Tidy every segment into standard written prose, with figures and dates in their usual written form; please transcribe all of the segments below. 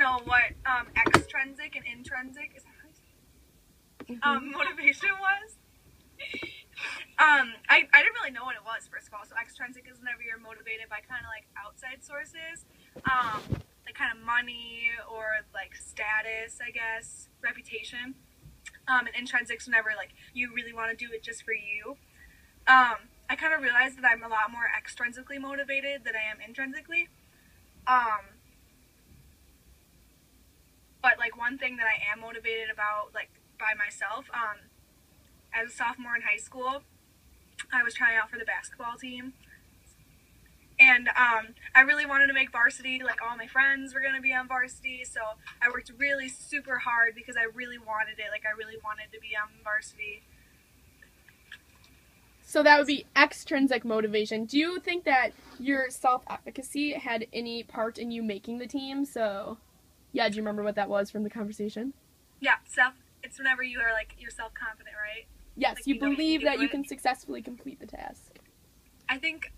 know what extrinsic and intrinsic is that right? Motivation was. I didn't really know what it was, first of all. So extrinsic is whenever you're motivated by kind of like outside sources, like kind of money or like status, I guess, reputation. And intrinsic is whenever like you really want to do it just for you. I kind of realized that I'm a lot more extrinsically motivated than I am intrinsically. But like one thing that I am motivated about, like by myself, as a sophomore in high school, I was trying out for the basketball team. And I really wanted to make varsity. Like all my friends were going to be on varsity, so I worked really super hard because I really wanted it. Like I really wanted to be on varsity. So that would be extrinsic motivation. Do you think that your self-efficacy had any part in you making the team? So, yeah, do you remember what that was from the conversation? Yeah, it's whenever you are like, you're self-confident, right? Yes, like, you believe that you it. can successfully complete the task. I think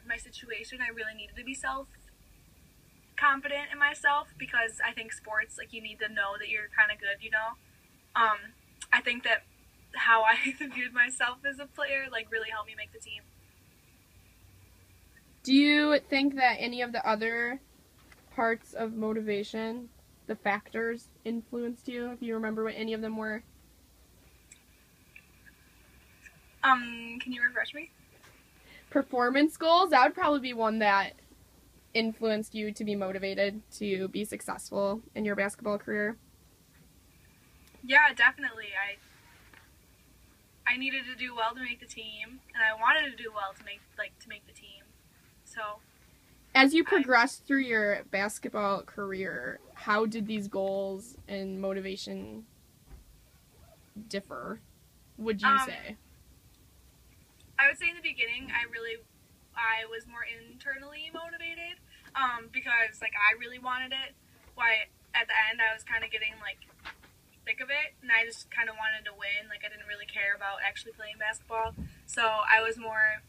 my situation, I really needed to be self-confident in myself because I think sports, like, you need to know that you're kind of good, you know? I think that how I viewed myself as a player, like, really helped me make the team. Do you think that any of the other parts of motivation, the factors, influenced you? If you remember what any of them were? Can you refresh me? Performance goals, that would probably be one that influenced you to be motivated to be successful in your basketball career. Yeah, definitely. I needed to do well to make the team, and I wanted to do well to make the team. So, as you progressed through your basketball career, how did these goals and motivation differ, would you say? I would say in the beginning, I was more internally motivated, because like I really wanted it. Why at the end I was kind of getting like thick of it, and I just kind of wanted to win. Like I didn't really care about actually playing basketball. So I was more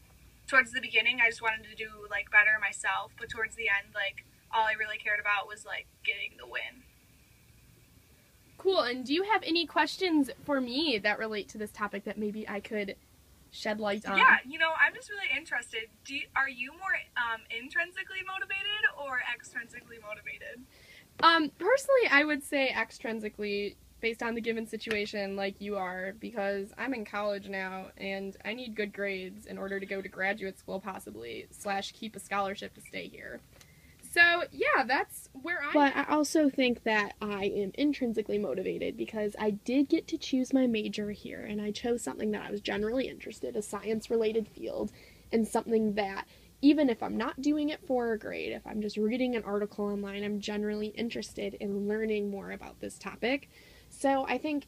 towards the beginning. I just wanted to do like better myself, but towards the end, like all I really cared about was like getting the win. Cool. And do you have any questions for me that relate to this topic that maybe I could shed light on? Yeah, you know, I'm just really interested. Are you more intrinsically motivated or extrinsically motivated? Personally, I would say extrinsically, based on the given situation, like you are, because I'm in college now and I need good grades in order to go to graduate school possibly, / keep a scholarship to stay here. So, yeah, that's where I'm But I also think that I am intrinsically motivated because I did get to choose my major here, and I chose something that I was generally interested, a science-related field, and something that, even if I'm not doing it for a grade, if I'm just reading an article online, I'm generally interested in learning more about this topic. So I think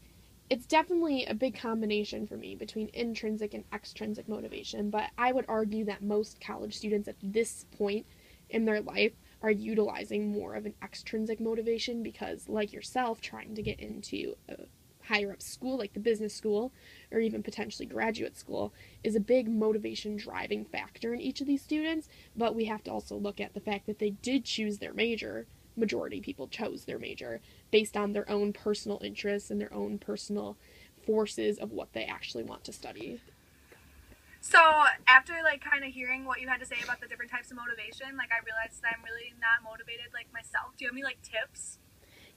it's definitely a big combination for me between intrinsic and extrinsic motivation, but I would argue that most college students at this point in their life are utilizing more of an extrinsic motivation because, like yourself, trying to get into a higher up school like the business school or even potentially graduate school is a big motivation driving factor in each of these students. But we have to also look at the fact that they did choose their major. Majority of people chose their major based on their own personal interests and their own personal forces of what they actually want to study. So after like kind of hearing what you had to say about the different types of motivation, like I realized that I'm really not motivated like myself. Do you have any like tips?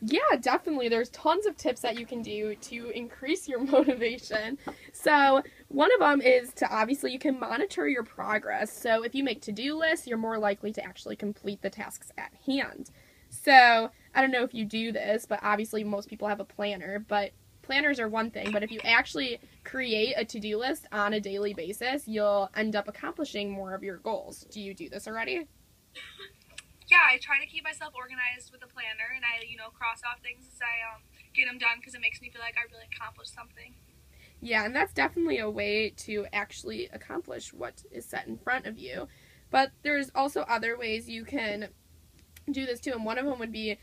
Yeah, definitely. There's tons of tips that you can do to increase your motivation. So one of them is to obviously you can monitor your progress. So if you make to-do lists, you're more likely to actually complete the tasks at hand. So I don't know if you do this, but obviously most people have a planner, but planners are one thing, but if you actually create a to-do list on a daily basis, you'll end up accomplishing more of your goals. Do you do this already? Yeah, I try to keep myself organized with a planner, and I, cross off things as I get them done because it makes me feel like I really accomplished something. Yeah, and that's definitely a way to actually accomplish what is set in front of you. But there's also other ways you can do this too, and one of them would be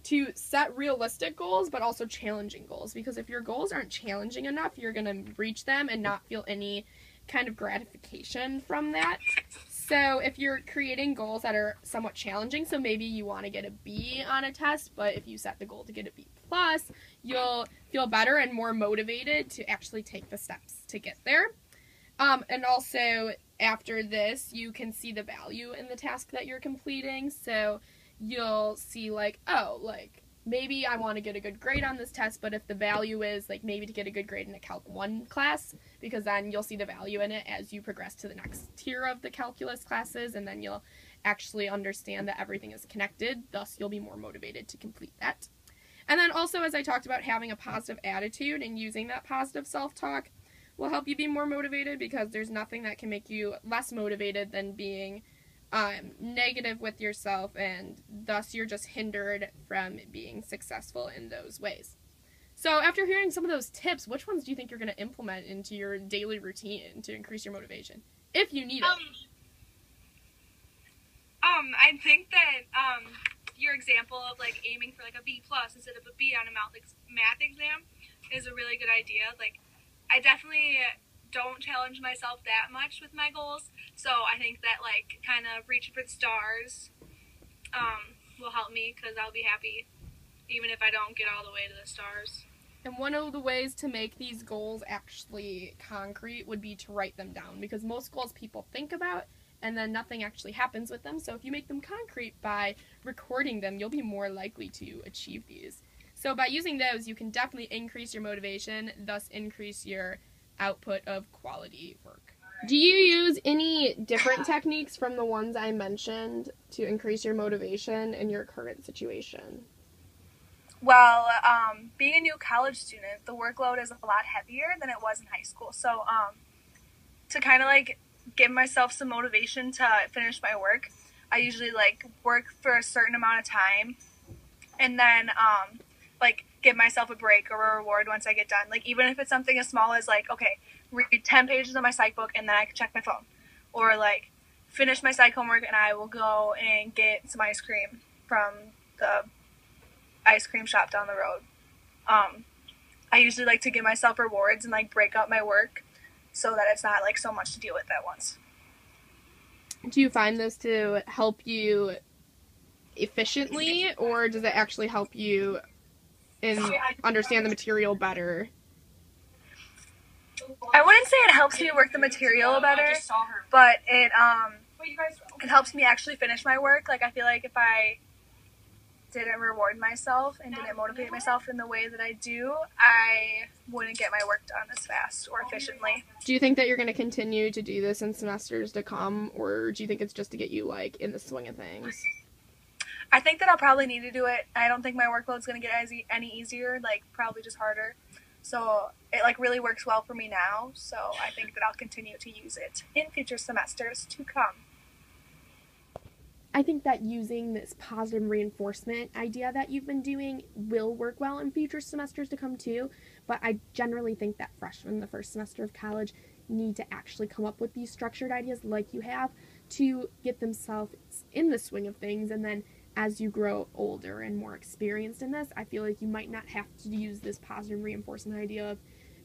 to set realistic goals, but also challenging goals. Because if your goals aren't challenging enough, you're going to reach them and not feel any kind of gratification from that. So if you're creating goals that are somewhat challenging, so maybe you want to get a B on a test, but if you set the goal to get a B plus, you'll feel better and more motivated to actually take the steps to get there. And also after this, you can see the value in the task that you're completing. So you'll see like, oh, like maybe I want to get a good grade on this test, but if the value is like maybe to get a good grade in a Calc 1 class, because then you'll see the value in it as you progress to the next tier of the calculus classes, and then you'll actually understand that everything is connected, thus you'll be more motivated to complete that. And then also, as I talked about, having a positive attitude and using that positive self-talk will help you be more motivated, because there's nothing that can make you less motivated than being negative with yourself, and thus you're just hindered from being successful in those ways. So after hearing some of those tips, which ones do you think you're going to implement into your daily routine to increase your motivation, if you need it? I think that your example of like aiming for like a B plus instead of a B on a math exam is a really good idea. Like, I definitely don't challenge myself that much with my goals, so I think that like kind of reaching for the stars will help me, because I'll be happy even if I don't get all the way to the stars. And one of the ways to make these goals actually concrete would be to write them down, because most goals people think about and then nothing actually happens with them. So if you make them concrete by recording them, you'll be more likely to achieve these. So by using those, you can definitely increase your motivation, thus increase your output of quality work. Do you use any different techniques from the ones I mentioned to increase your motivation in your current situation? Well, being a new college student, the workload is a lot heavier than it was in high school. So to kind of like give myself some motivation to finish my work, I usually like work for a certain amount of time, and then like give myself a break or a reward once I get done. Like, even if it's something as small as like, okay, read 10 pages of my psych book and then I can check my phone, or like finish my psych homework and I will go and get some ice cream from the ice cream shop down the road. I usually like to give myself rewards and like break up my work so that it's not like so much to deal with at once. Do you find this to help you efficiently, or does it actually help you understand the material better? I wouldn't say it helps me work the material better, but it helps me actually finish my work. Like, I feel like if I didn't reward myself and didn't motivate myself in the way that I do, I wouldn't get my work done as fast or efficiently. Do you think that you're going to continue to do this in semesters to come, or do you think it's just to get you like in the swing of things? I think that I'll probably need to do it. I don't think my workload's going to get any easier, like probably just harder. So it like really works well for me now, so I think that I'll continue to use it in future semesters to come. I think that using this positive reinforcement idea that you've been doing will work well in future semesters to come too, but I generally think that freshmen, the first semester of college, need to actually come up with these structured ideas like you have to get themselves in the swing of things, and then as you grow older and more experienced in this, I feel like you might not have to use this positive reinforcement idea of,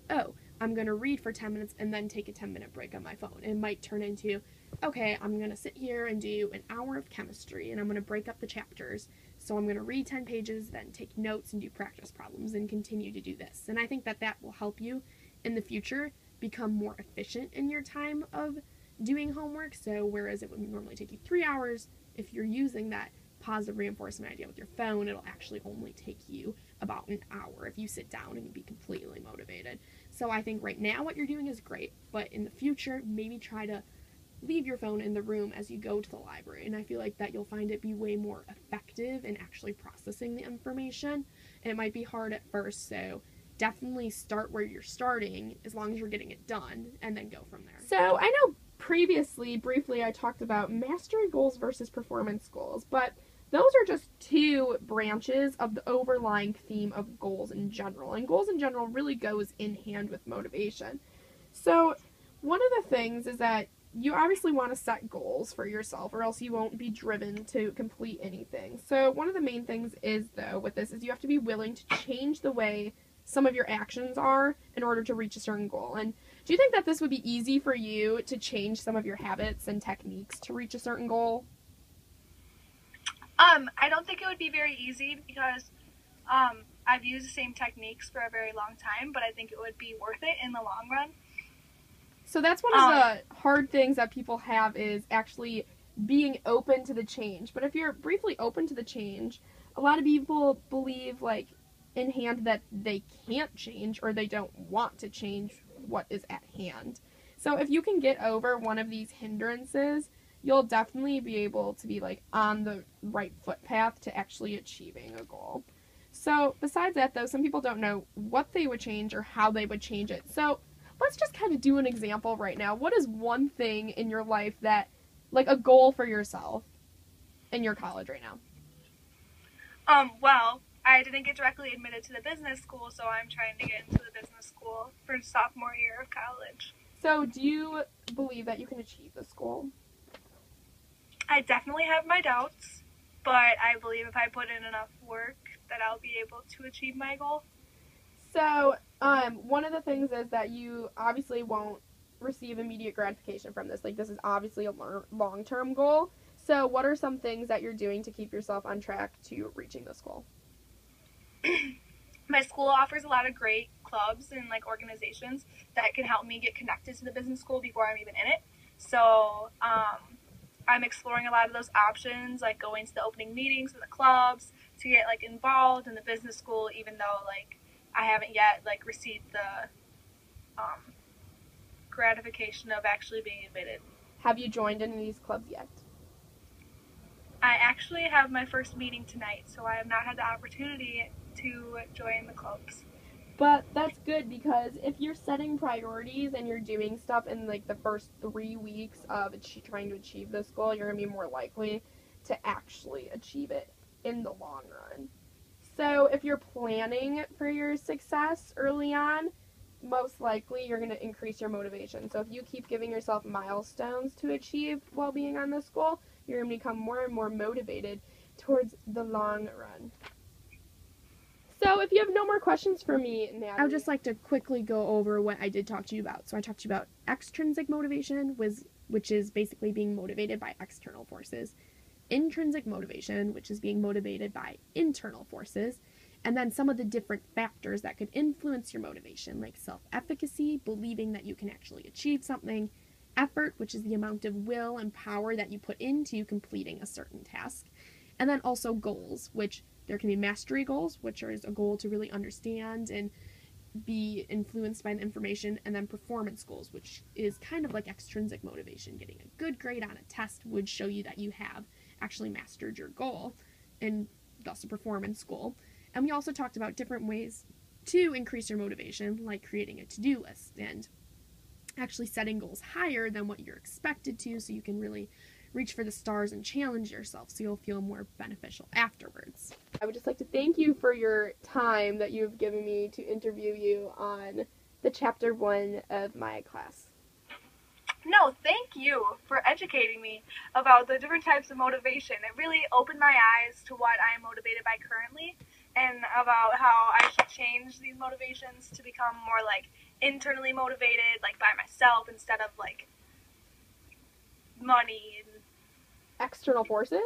oh, I'm going to read for 10 minutes and then take a 10-minute break on my phone. It might turn into, okay, I'm going to sit here and do an hour of chemistry, and I'm going to break up the chapters. So I'm going to read 10 pages, then take notes and do practice problems and continue to do this. And I think that that will help you in the future become more efficient in your time of doing homework. So whereas it would normally take you 3 hours, if you're using that positive reinforcement idea with your phone, it'll actually only take you about an hour if you sit down and be completely motivated. So I think right now what you're doing is great, but in the future, maybe try to leave your phone in the room as you go to the library, and I feel like that you'll find it be way more effective in actually processing the information. And it might be hard at first, so definitely start where you're starting as long as you're getting it done, and then go from there. So I know previously, briefly, I talked about mastery goals versus performance goals, but those are just two branches of the overlying theme of goals in general. And goals in general really goes in hand with motivation. So one of the things is that you obviously want to set goals for yourself, or else you won't be driven to complete anything. So one of the main things is, though, with this is you have to be willing to change the way some of your actions are in order to reach a certain goal. And Do you think that this would be easy for you to change some of your habits and techniques to reach a certain goal? I don't think it would be very easy because I've used the same techniques for a very long time, but I think it would be worth it in the long run. So that's one of the hard things that people have is actually being open to the change. But if you're briefly open to the change, a lot of people believe like in hand that they can't change or they don't want to change what is at hand. So if you can get over one of these hindrances, you'll definitely be able to be like on the right footpath to actually achieving a goal. So besides that though, some people don't know what they would change or how they would change it. So let's just kind of do an example right now. What is one thing in your life that, like a goal for yourself in your college right now? Well, I didn't get directly admitted to the business school, so I'm trying to get into the business school for sophomore year of college. So do you believe that you can achieve this goal? I definitely have my doubts, but I believe if I put in enough work that I'll be able to achieve my goal. So, one of the things is that you obviously won't receive immediate gratification from this. Like, this is obviously a long-term goal. So, what are some things that you're doing to keep yourself on track to reaching this goal? My school offers a lot of great clubs and like organizations that can help me get connected to the business school before I'm even in it. So, I'm exploring a lot of those options, like going to the opening meetings of the clubs to get like involved in the business school, even though like I haven't yet like received the gratification of actually being admitted. Have you joined any of these clubs yet? I actually have my first meeting tonight, so I have not had the opportunity to join the clubs. But that's good because if you're setting priorities and you're doing stuff in like the first 3 weeks of trying to achieve this goal, you're going to be more likely to actually achieve it in the long run. So if you're planning for your success early on, most likely you're going to increase your motivation. So if you keep giving yourself milestones to achieve while being on this goal, you're going to become more and more motivated towards the long run. So if you have no more questions for me, Natalie, I would just like to quickly go over what I did talk to you about. So I talked to you about extrinsic motivation, which is basically being motivated by external forces. Intrinsic motivation, which is being motivated by internal forces. And then some of the different factors that could influence your motivation, like self-efficacy, believing that you can actually achieve something. Effort, which is the amount of will and power that you put into completing a certain task. And then also goals, which there can be mastery goals, which is a goal to really understand and be influenced by the information, and then performance goals, which is kind of like extrinsic motivation. Getting a good grade on a test would show you that you have actually mastered your goal, and thus a performance goal. And we also talked about different ways to increase your motivation, like creating a to-do list and actually setting goals higher than what you're expected to, so you can really reach for the stars and challenge yourself, so you'll feel more beneficial afterwards. I would just like to thank you for your time that you've given me to interview you on the chapter 1 of my class. No, thank you for educating me about the different types of motivation. It really opened my eyes to what I am motivated by currently and about how I should change these motivations to become more like internally motivated, like by myself instead of like money and external forces?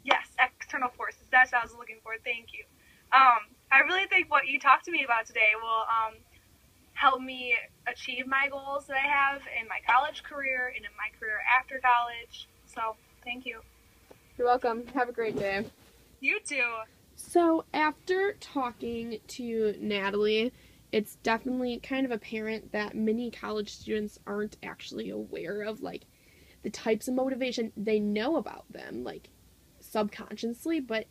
Yes, external forces. That's what I was looking for. Thank you. I really think what you talked to me about today will help me achieve my goals that I have in my college career and in my career after college. So, thank you. You're welcome. Have a great day. You too. So, after talking to Natalie, it's definitely kind of apparent that many college students aren't actually aware of, like, the types of motivation. They know about them, like, subconsciously, but